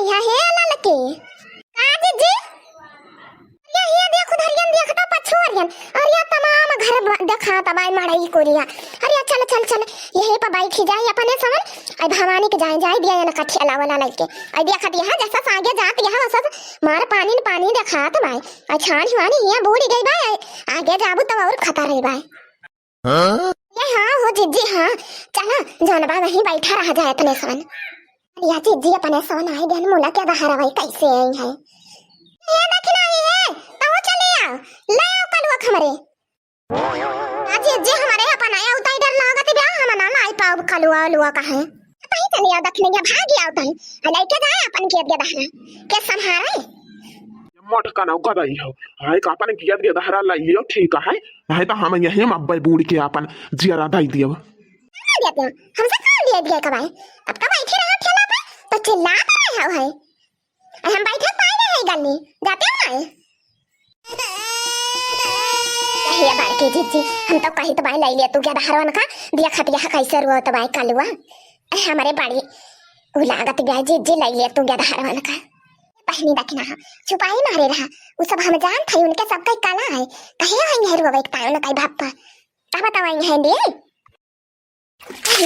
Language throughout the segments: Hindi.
यहाँ है ललके काजी जी ये देखो धरियन देखता पछुरियन अरे तमाम घर देखा तबाई मड़ई कोरिया अरे चल चल चल यही पर बैठी जाए अपने समन आई भवानी के जाए दिया ना कठी अलावा ललके आई देखत यहाँ जैसा आगे जात यहाँ वसा मार पानी न पानी देखा तो भाई आई छान छानी यहाँ बूढ़ी गई भाई आगे जाबू तो और खतरा रही भाई ये हाँ हो जीजी हाँ चला जानबा वहीं बैठा रह जाए अपने सन या जीजी अपने सन आई देन मुला क्या दहारा भाई कैसे आई है ये देखना है तो चले आओ ले आओ कलवा खमरे आज जीजी हमारे अपन आया उता इधर लागत बे हम ना लाई पाव कलवा लुआ का है कहीं चले आओ देखने के भाग आओ तई लेके जाए अपन के दहारा के संहारे मोटका ना गदाई हो हाय का अपन किया दे दहरा लाइयो ठीक है हाय तो हम यही मब्बे बूढ़ के अपन जियरा दाई दियो देते हमसे कौन ले दिया कबाई अब का बैठे रहो ठेला पे तो चिल्ला रहे हो है हम बैठे पाए है गली जाते हैं ये बार के जीजी हम तो कहीं तो भाई ले लिया तू क्या दहरवन का दिया खतिया कैसे रो तो भाई कलवा हमारे बाड़ी उलागत गया जीजी ले लिया तू क्या दहरवन का पहनी देखना छुपाई मारे रहा वो सब हम जान थे उनके सब कई काला है कहे हैं हेरो एक तायो न कई भापा का बतावाई है दे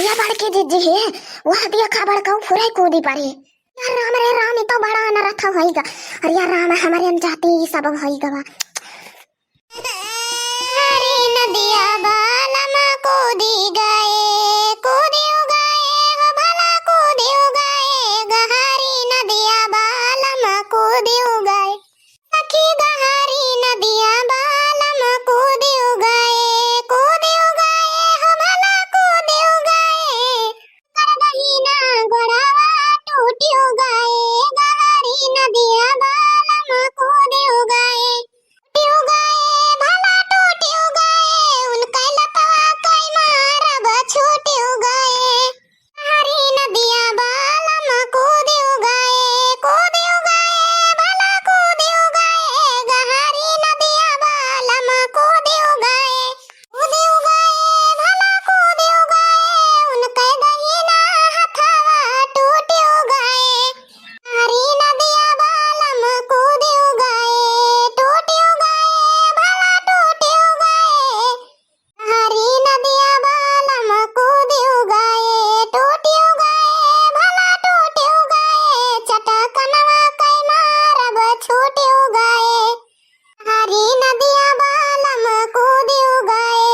ये बार के जीजी है वह दिया खबर का फुराई कूदी पड़े यार राम रे राम तो बड़ा न रथा होइगा अरे यार राम हमारे हम जाते ही सब होइगा हरी नदिया बालम कूदी गए कूदी गए हो भला कूदी गए गहरी नदिया बालम कूदी गए सखी गहरी नदिया बालम कूदी गए हो भला कूदी गए कर गही ना गोड़ावा टूटी गए गहरी नदिया बालम कूदी गए भला टूटी गए उनका लतवा कई मारब छूटी गए हरी नदिया बालम कूदी गए भला कूदी गए गहरी नदिया बालम कूदी गए भला कूदी गए उनके दहिना हथवा टूटी गए हरी नदिया बालम कूदी गए टूटी गए भला टूटी गए हरी नदिया बालम कूदी गए टूटी गए भला टूटी गए चटकनवा कई मारब छूटी गए हरी नदिया बालम कूदी गए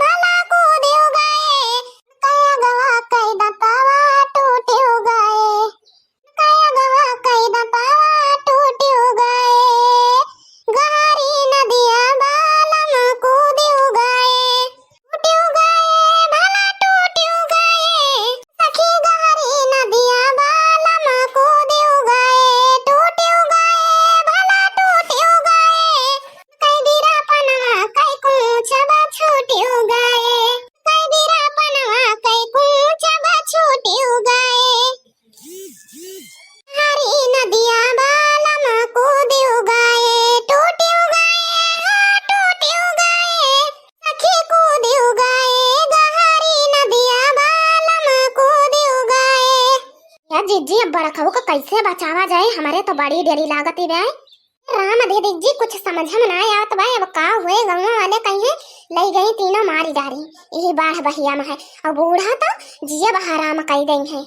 भला कूदी गए कया गवा कई दतावा टूटी गए कया गवा कई दतावा टूटी गए गहरी नदिया बालम कूदी गए भला टूटी गए सखी गहरी नदिया बालम कूदी गए भला टूटी गए कई बीरा पनवा कई कूच छूटी गए कई बीरा पनवा कई कूच छूटी गए हरी नदिया बालम कूदी गए टूटी गए सखी कूदी गए गहरी नदिया बालम कूदी गए या जीजी अब बड़ा खाओ का कैसे बचावा जाए हमारे तो बड़ी देरी लागत ही है राम दीदी जी कुछ समझ में ना आया तो भाई अब का हुए गांव वाले कहीं ले गई तीनों मारी डारी यही बाढ़ बहिया में है और बूढ़ा तो जिया बहारा में कई गई है